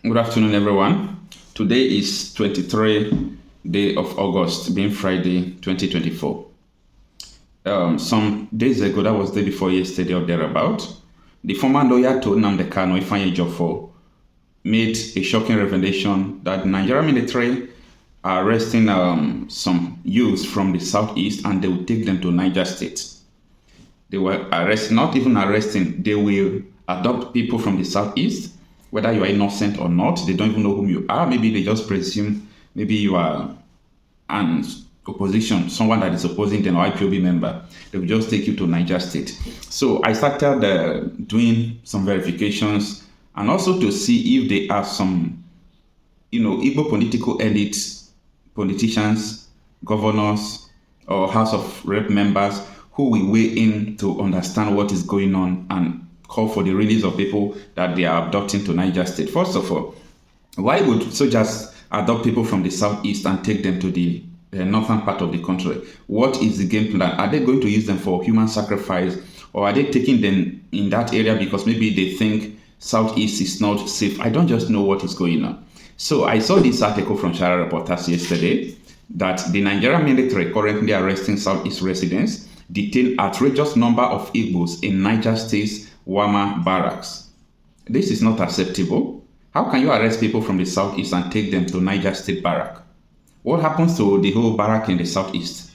Good afternoon, everyone. Today is 23 day of August, being Friday, 2024. Some days ago, that was the day before yesterday or thereabout, the former lawyer to Nnamdi Kanu, Ejiofor, made a shocking revelation that the Nigerian military are arresting some youths from the southeast and they will take them to Niger State. They were not even arresting, they will adopt people from the southeast, whether you are innocent or not. They don't even know whom you are. Maybe they just presume maybe you are an opposition, someone that is opposing them, or IPOB member. They will just take you to Niger State. So I started doing some verifications and also to see if there are some, Igbo political elites, politicians, governors, or House of Rep members who will weigh in to understand what is going on and call for the release of people that they are abducting to Niger State. First of all, why would soldiers adopt people from the southeast and take them to the northern part of the country? What is the game plan? Are they going to use them for human sacrifice, or are they taking them in that area because maybe they think southeast is not safe? I don't just know what is going on. So I saw this article from Shara Reporters yesterday that the Nigerian military currently arresting southeast residents, detain outrageous number of Igbos in Niger State's Wawa Barracks. This is not acceptable. How can you arrest people from the southeast and take them to Niger State Barrack? What happens to the whole barrack in the southeast?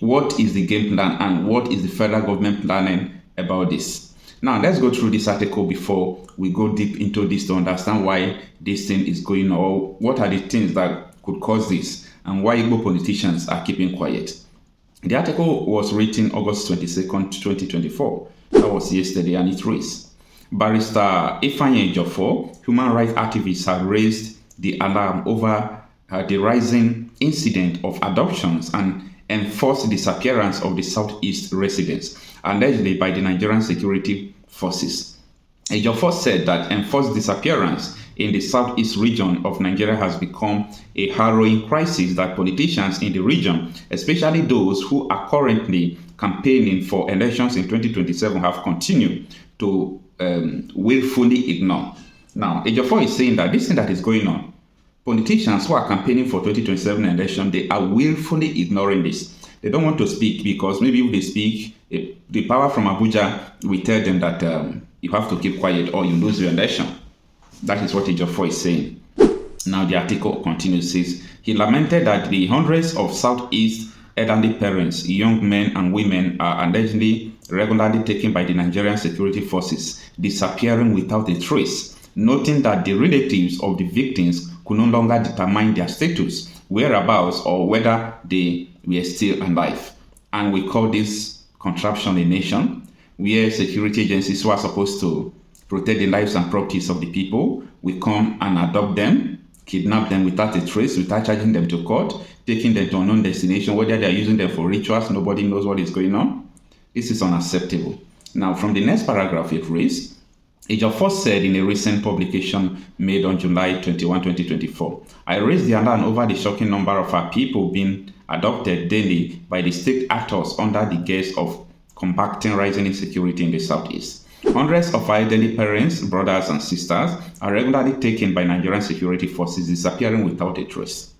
What is the game plan and what is the federal government planning about this? Now, let's go through this article before we go deep into this to understand why this thing is going on, or what are the things that could cause this, and why Igbo politicians are keeping quiet. The article was written August 22nd, 2024. That was yesterday, and it reads, Barrister Ejiofor, human rights activists, have raised the alarm over the rising incident of adoptions and enforced disappearance of the southeast residents, allegedly by the Nigerian security forces. Ejiofor said that enforced disappearance in the southeast region of Nigeria has become a harrowing crisis that politicians in the region, especially those who are currently campaigning for elections in 2027, have continued to willfully ignore. Now, Ejiofor is saying that this thing that is going on, politicians who are campaigning for 2027 election, they are willfully ignoring this. They don't want to speak because maybe if they speak, the power from Abuja will tell them that you have to keep quiet or you lose your election. That is what Ejiofor is saying. Now the article continues, says, he lamented that the hundreds of southeast elderly parents, young men and women are allegedly regularly taken by the Nigerian security forces, disappearing without a trace, noting that the relatives of the victims could no longer determine their status, whereabouts, or whether they were still alive. And we call this contraption a nation, where security agencies who are supposed to protect the lives and properties of the people will come and adopt them, kidnap them without a trace, without charging them to court, taking them to unknown destination, whether they are using them for rituals, nobody knows what is going on. This is unacceptable. Now, from the next paragraph, it reads, Ejiofor said in a recent publication made on July 21, 2024, I raised the alarm over the shocking number of our people being adopted daily by the state actors under the guise of combating rising insecurity in the southeast. Hundreds of elderly parents, brothers, and sisters are regularly taken by Nigerian security forces, disappearing without a trace.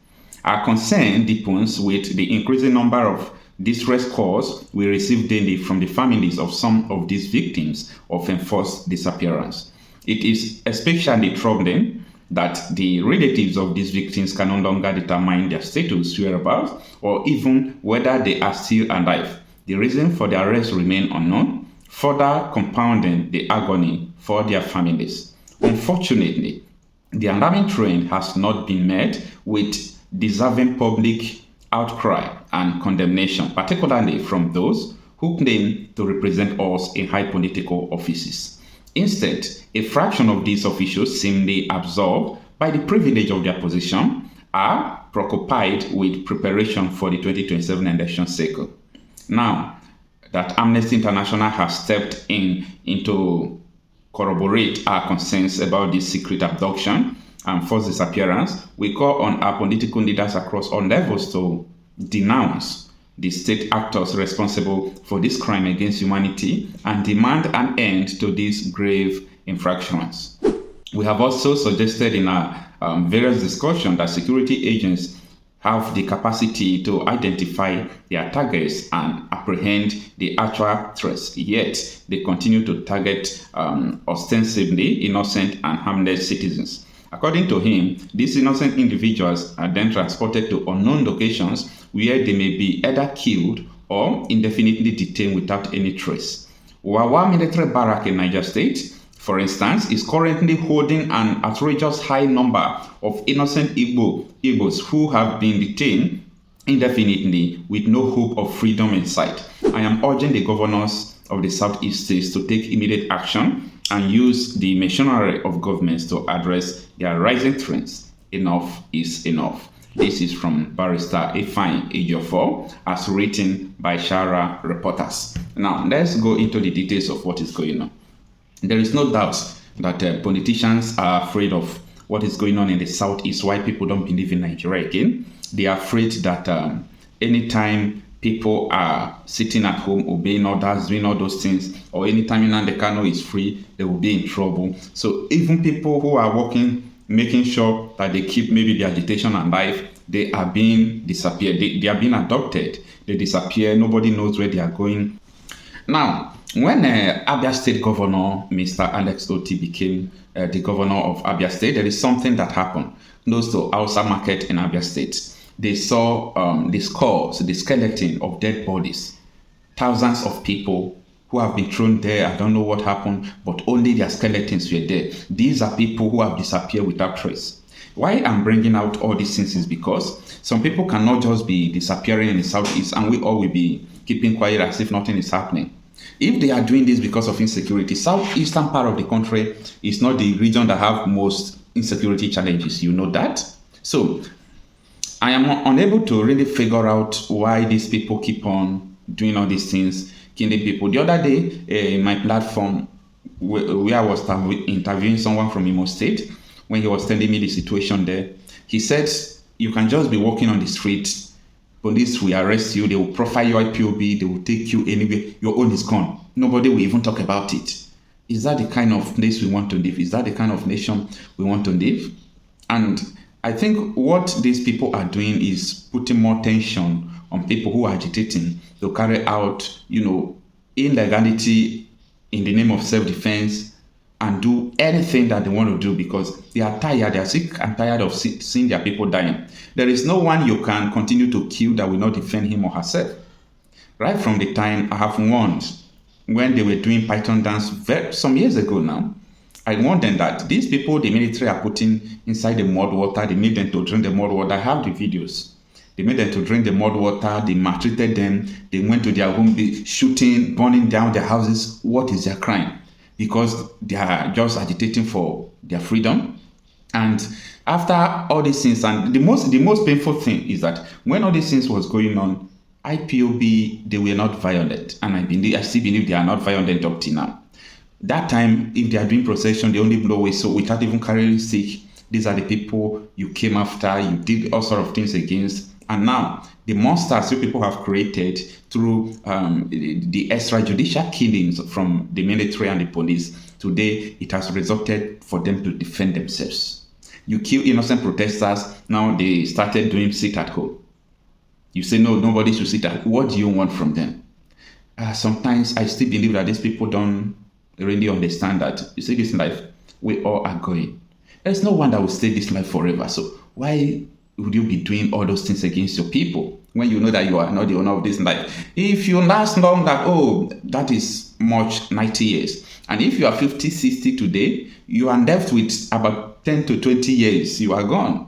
Our concern deepens with the increasing number of distress calls we receive daily from the families of some of these victims of enforced disappearance. It is especially troubling that the relatives of these victims can no longer determine their status, whereabouts, or even whether they are still alive. The reason for their arrest remain unknown, further compounding the agony for their families. Unfortunately, the alarming trend has not been met with deserving public outcry and condemnation, particularly from those who claim to represent us in high political offices. Instead, a fraction of these officials, seemingly absorbed by the privilege of their position, are preoccupied with preparation for the 2027 election cycle. Now that Amnesty International has stepped in to corroborate our concerns about this secret abduction and forced disappearance, we call on our political leaders across all levels to denounce the state actors responsible for this crime against humanity and demand an end to these grave infractions. We have also suggested in our various discussions that security agents have the capacity to identify their targets and apprehend the actual threats, yet they continue to target ostensibly innocent and harmless citizens. According to him, these innocent individuals are then transported to unknown locations where they may be either killed or indefinitely detained without any trace. Wawa military barrack in Niger State, for instance, is currently holding an outrageous high number of innocent Igbos who have been detained indefinitely with no hope of freedom in sight. I am urging the governors of the Southeast states to take immediate action and use the machinery of governments to address their rising threats. Enough is enough. This is from Barrister Ejiofor, as written by Shara reporters. Now, let's go into the details of what is going on. There is no doubt that politicians are afraid of what is going on in the Southeast, why people don't believe in Nigeria again. They are afraid that anytime people are sitting at home, obeying orders, doing all those things, or anytime Nnamdi Kanu is free, they will be in trouble. So even people who are working, making sure that they keep maybe their agitation alive, they are being disappeared. They are being adopted. They disappear. Nobody knows where they are going. Now, when Abia State Governor, Mr. Alex Oti, became the governor of Abia State, there is something that happened. Close to Hausa Market in Abia State, they saw the skulls, the skeleton of dead bodies. Thousands of people who have been thrown there. I don't know what happened, but only their skeletons were there. These are people who have disappeared without trace. Why I'm bringing out all these things is because some people cannot just be disappearing in the Southeast and we all will be keeping quiet as if nothing is happening. If they are doing this because of insecurity, southeastern part of the country is not the region that have most insecurity challenges. You know that? So I am unable to really figure out why these people keep on doing all these things, killing people. The other day, in my platform, where I was interviewing someone from Imo State, when he was telling me the situation there, he said, you can just be walking on the street, police will arrest you, they will profile your IPOB, they will take you anywhere, your own is gone. Nobody will even talk about it. Is that the kind of place we want to live? Is that the kind of nation we want to live? And I think what these people are doing is putting more tension on people who are agitating to carry out, illegality in the name of self-defense and do anything that they want to do because they are tired, they are sick and tired of seeing their people dying. There is no one you can continue to kill that will not defend him or herself. Right from the time I have warned when they were doing Python dance some years ago now, I warned them that these people the military are putting inside the mud water, they made them to drink the mud water. I have the videos. They made them to drink the mud water, they maltreated them, they went to their home, shooting, burning down their houses. What is their crime? Because they are just agitating for their freedom. And after all these things, and the most painful thing is that when all these things was going on, IPOB, they were not violent. And I still believe they are not violent up to now. That time, if they are doing procession, they only blow whistle without even carrying stick. These are the people you came after, you did all sort of things against. And now, the monsters you people have created through the extrajudicial killings from the military and the police, today it has resulted for them to defend themselves. You kill innocent protesters, now they started doing sit at home. You say, no, nobody should sit at home. What do you want from them? Sometimes I still believe that these people don't really understand that, you see, this life, we all are going. There's no one that will stay this life forever. So why would you be doing all those things against your people when you know that you are not the owner of this life? If you last long, that is much 90 years. And if you are 50, 60 today, you are left with about 10 to 20 years, you are gone.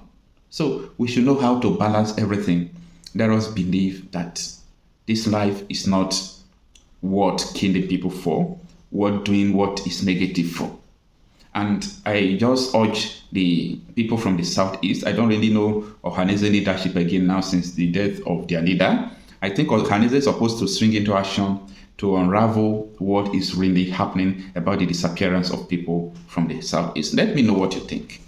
So we should know how to balance everything. Let us believe that this life is not worth killing people for, worth doing what is negative for. And I just urge the people from the Southeast, I don't really know Ohanaeze leadership again now since the death of their leader. I think Ohanaeze is supposed to swing into action to unravel what is really happening about the disappearance of people from the Southeast. Let me know what you think.